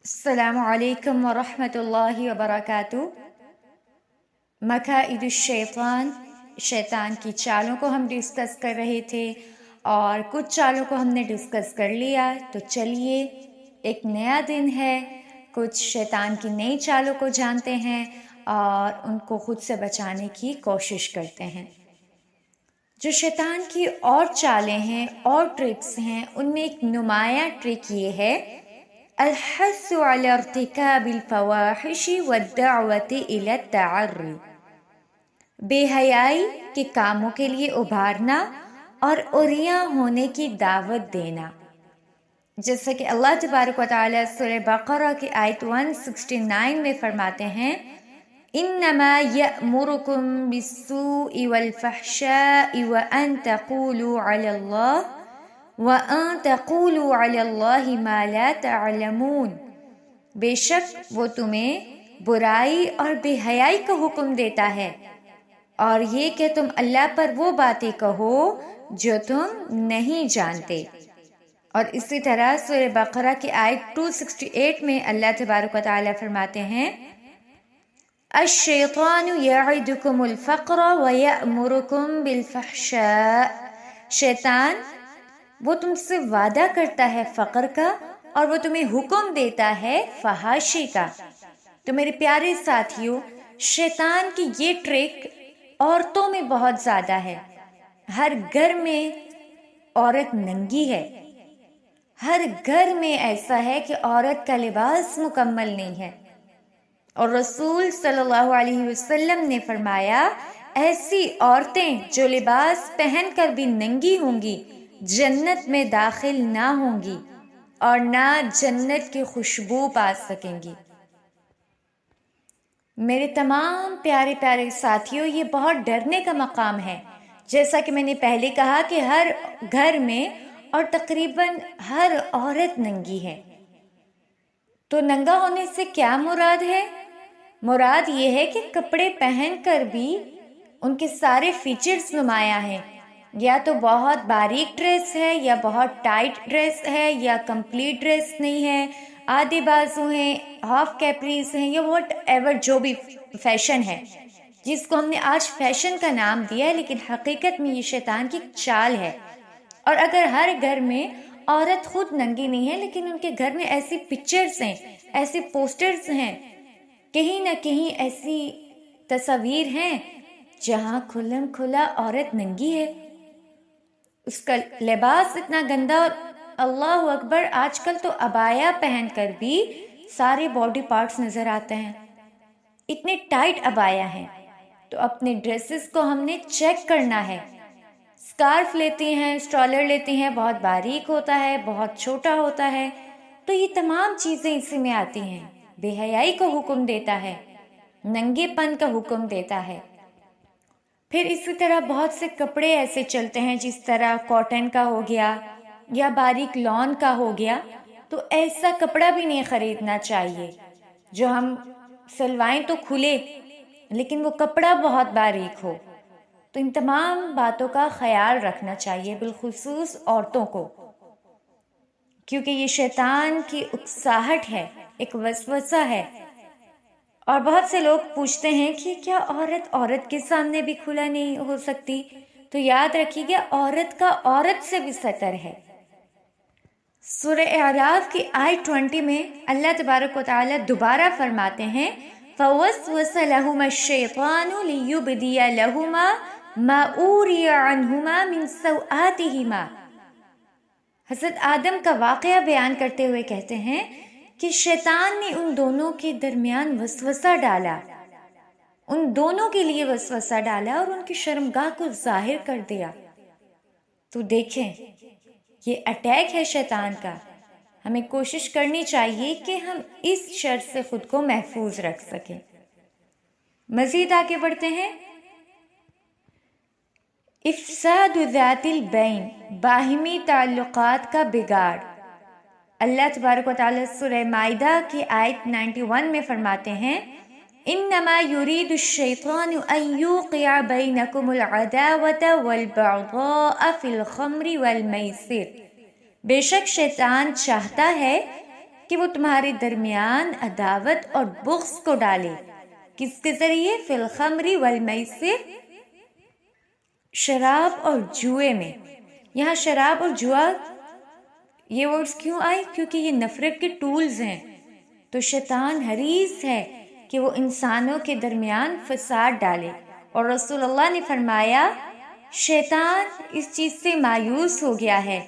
السلام علیکم ورحمۃ اللہ وبرکاتہ۔ مکائد الشیطان، شیطان کی چالوں کو ہم ڈسکس کر رہے تھے اور کچھ چالوں کو ہم نے ڈسکس کر لیا۔ تو چلیے، ایک نیا دن ہے، کچھ شیطان کی نئی چالوں کو جانتے ہیں اور ان کو خود سے بچانے کی کوشش کرتے ہیں۔ جو شیطان کی اور چالیں ہیں اور ٹرکس ہیں، ان میں ایک نمایاں ٹرک یہ ہے، الحث على ارتكاب الفواحش والدعوة الى التعری، بے حیائی کے کاموں کے لیے ابھارنا اور عریاں ہونے کی دعوت دینا۔ جیسا کہ اللہ تبارک و تعالیٰ سورہ بقرہ کی آیت 169 میں فرماتے ہیں، انما یأمرکم بالسوء والفحشاء وان تقولوا علی اللہ وَأَن تَقُولُوا عَلَى اللَّهِ مَا لَا تَعْلَمُونَ، بے شک وہ تمہیں برائی اور بے حیائی کا حکم دیتا ہے اور یہ کہ تم اللہ پر وہ باتیں کہو جو تم نہیں جانتے۔ اور اسی طرح سورہ بقرہ کی آیت 268 میں اللہ تبارک و تعالیٰ فرماتے ہیں، الشیطان یعدکم الفقر ویأمرکم بالفحشاء، شیطان وہ تم سے وعدہ کرتا ہے فقر کا اور وہ تمہیں حکم دیتا ہے فحاشی کا۔ تو میرے پیارے ساتھیوں، شیطان کی یہ ٹرک عورتوں میں بہت زیادہ ہے۔ ہر گھر میں عورت ننگی ہے، ہر گھر میں ایسا ہے کہ عورت کا لباس مکمل نہیں ہے، اور رسول صلی اللہ علیہ وسلم نے فرمایا، ایسی عورتیں جو لباس پہن کر بھی ننگی ہوں گی جنت میں داخل نہ ہوں گی اور نہ جنت کی خوشبو پا سکیں گی۔ میرے تمام پیارے پیارے ساتھیوں، یہ بہت ڈرنے کا مقام ہے۔ جیسا کہ میں نے پہلے کہا کہ ہر گھر میں اور تقریباً ہر عورت ننگی ہے۔ تو ننگا ہونے سے کیا مراد ہے؟ مراد یہ ہے کہ کپڑے پہن کر بھی ان کے سارے فیچرز نمایاں ہیں، یا تو بہت باریک ڈریس ہے، یا بہت ٹائٹ ڈریس ہے، یا کمپلیٹ ڈریس نہیں ہے، آدھے بازو ہیں، ہاف کیپریز ہیں، یا واٹ ایور جو بھی فیشن ہے، جس کو ہم نے آج فیشن کا نام دیا ہے، لیکن حقیقت میں یہ شیطان کی چال ہے۔ اور اگر ہر گھر میں عورت خود ننگی نہیں ہے لیکن ان کے گھر میں ایسی پکچرز ہیں، ایسے پوسٹرز ہیں، کہیں نہ کہیں ایسی تصاویر ہیں جہاں کھلم کھلا عورت ننگی ہے، اس کا لباس اتنا گندا، اور اللہ اکبر، آج کل تو عبایا پہن کر بھی سارے باڈی پارٹس نظر آتے ہیں، اتنے ٹائٹ عبایا ہیں۔ تو اپنے ڈریسز کو ہم نے چیک کرنا ہے۔ اسکارف لیتی ہیں، اسٹرالر لیتی ہیں، بہت باریک ہوتا ہے، بہت چھوٹا ہوتا ہے، تو یہ تمام چیزیں اسی میں آتی ہیں۔ بے حیائی کو حکم دیتا ہے، ننگے پن کا حکم دیتا ہے۔ پھر اسی طرح بہت سے کپڑے ایسے چلتے ہیں، جس طرح کاٹن کا ہو گیا یا باریک لون کا ہو گیا، تو ایسا کپڑا بھی نہیں خریدنا چاہیے جو ہم سلوائیں تو کھلے لیکن وہ کپڑا بہت باریک ہو۔ تو ان تمام باتوں کا خیال رکھنا چاہیے، بالخصوص عورتوں کو، کیونکہ یہ شیطان کی اکساہٹ ہے، ایک وسوسہ ہے۔ اور بہت سے لوگ پوچھتے ہیں کہ کیا عورت کے سامنے بھی کھلا نہیں ہو سکتی؟ تو یاد رکھیے گا، عورت کا عورت سے بھی ستر ہے۔ سورہ اعراف کی آیت 20 میں اللہ تبارک و تعالیٰ دوبارہ فرماتے ہیں، فَوَسْوَسَ لَهُمَا الشَّيْطَانُ لِيُبْدِيَ لَهُمَا مَا أُورِيَ عَنْهُمَا مِنْ سَوْآتِهِمَا۔ حضرت آدم کا واقعہ بیان کرتے ہوئے کہتے ہیں کہ شیطان نے ان دونوں کے درمیان وسوسہ ڈالا، ان دونوں کے لیے وسوسہ ڈالا اور ان کی شرمگاہ کو ظاہر کر دیا۔ تو دیکھیں، یہ اٹیک ہے شیطان کا۔ ہمیں کوشش کرنی چاہیے کہ ہم اس شر سے خود کو محفوظ رکھ سکیں۔ مزید آگے بڑھتے ہیں۔ افساد ذات البین، باہمی تعلقات کا بگاڑ۔ اللہ تبارک و تعالیٰ سورہ مائدہ کی آیت 91 میں فرماتے ہیں، انما یرید الشیطان ان یوقع بینکم العداوۃ والبغضاء فی الخمر والمیسر، بے شک شیطان چاہتا ہے کہ وہ تمہارے درمیان عداوت اور بغض کو ڈالے. کس کے ذریعے؟ فی الخمر والمیسر، شراب اور جوئے میں. یہاں شراب اور جوا یہ ورڈز کیوں آئے؟ کیونکہ یہ نفرت کے ٹولز ہیں. تو شیطان حریص ہے کہ وہ انسانوں کے درمیان فساد ڈالے، اور رسول اللہ نے فرمایا شیطان اس چیز سے مایوس ہو گیا ہے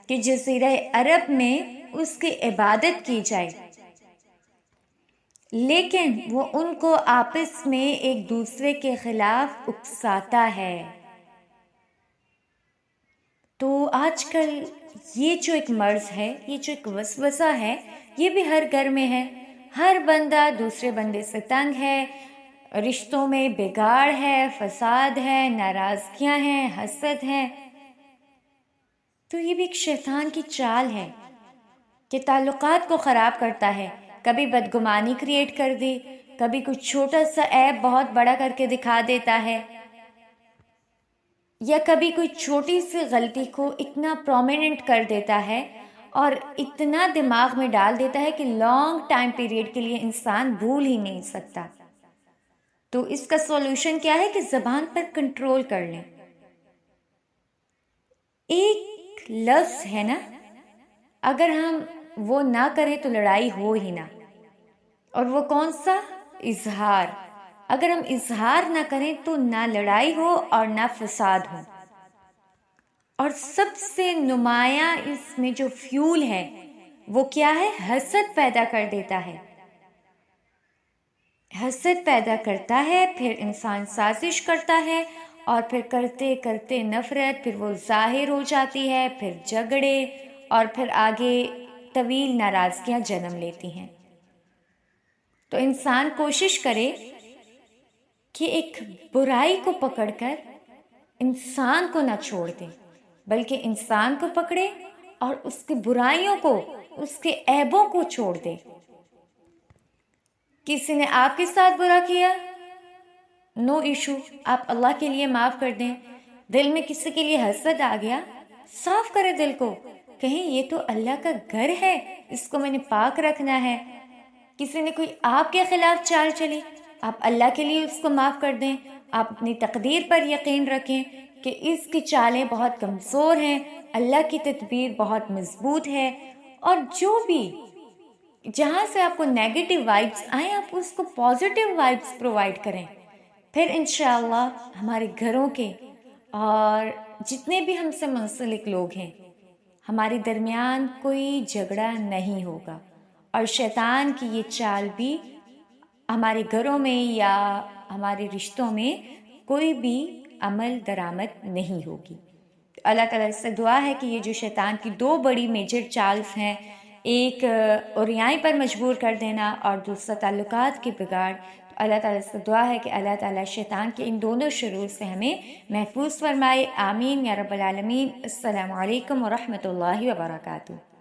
کہ جزیرہ عرب میں اس کی عبادت کی جائے، لیکن وہ ان کو آپس میں ایک دوسرے کے خلاف اکساتا ہے. تو آج کل یہ جو ایک مرض ہے، یہ جو ایک وسوسہ ہے، یہ بھی ہر گھر میں ہے. ہر بندہ دوسرے بندے سے تنگ ہے، رشتوں میں بگاڑ ہے، فساد ہے، ناراضگیاں ہیں، حسد ہے. تو یہ بھی ایک شیطان کی چال ہے کہ تعلقات کو خراب کرتا ہے. کبھی بدگمانی کریٹ کر دی، کبھی کچھ چھوٹا سا عیب بہت بڑا کر کے دکھا دیتا ہے، یا کبھی کوئی چھوٹی سی غلطی کو اتنا پرومیننٹ کر دیتا ہے اور اتنا دماغ میں ڈال دیتا ہے کہ لانگ ٹائم پیریڈ کے لیے انسان بھول ہی نہیں سکتا. تو اس کا سولوشن کیا ہے کہ زبان پر کنٹرول کر لیں. ایک لفظ ہے نا، اگر ہم وہ نہ کریں تو لڑائی ہو ہی نہ، اور وہ کون سا؟ اظہار. اگر ہم اظہار نہ کریں تو نہ لڑائی ہو اور نہ فساد ہو. اور سب سے نمایاں اس میں جو فیول ہے وہ کیا ہے؟ حسد پیدا کر دیتا ہے. حسد پیدا کرتا ہے، پھر انسان سازش کرتا ہے، اور پھر کرتے کرتے نفرت، پھر وہ ظاہر ہو جاتی ہے، پھر جھگڑے، اور پھر آگے طویل ناراضگیاں جنم لیتی ہیں. تو انسان کوشش کرے کہ ایک برائی کو پکڑ کر انسان کو نہ چھوڑ دے، بلکہ انسان کو پکڑے اور اس کی برائیوں کو، اس کے عیبوں کو چھوڑ دے. کسی نے آپ کے ساتھ برا کیا، نو ایشو، آپ اللہ کے لیے معاف کر دیں. دل میں کسی کے لیے حسد آ گیا، صاف کرے دل کو، کہیں یہ تو اللہ کا گھر ہے، اس کو میں نے پاک رکھنا ہے. کسی نے کوئی آپ کے خلاف چال چلی، آپ اللہ کے لیے اس کو معاف کر دیں. آپ اپنی تقدیر پر یقین رکھیں کہ اس کی چالیں بہت کمزور ہیں، اللہ کی تدبیر بہت مضبوط ہے. اور جو بھی جہاں سے آپ کو نیگیٹو وائبس آئیں، آپ اس کو پازیٹیو وائبس پرووائڈ کریں. پھر انشاءاللہ ہمارے گھروں کے اور جتنے بھی ہم سے منسلک لوگ ہیں، ہمارے درمیان کوئی جھگڑا نہیں ہوگا، اور شیطان کی یہ چال بھی ہمارے گھروں میں یا ہمارے رشتوں میں کوئی بھی عمل درآمد نہیں ہوگی. اللہ تعالیٰ سے دعا ہے کہ یہ جو شیطان کی دو بڑی میجر چالز ہیں، ایک اوریائی پر مجبور کر دینا اور دوسرا تعلقات کی بگاڑ، تو اللہ تعالیٰ سے دعا ہے کہ اللہ تعالیٰ شیطان کے ان دونوں شرور سے ہمیں محفوظ فرمائے. آمین یا رب العالمین. السلام علیکم ورحمۃ اللہ وبرکاتہ.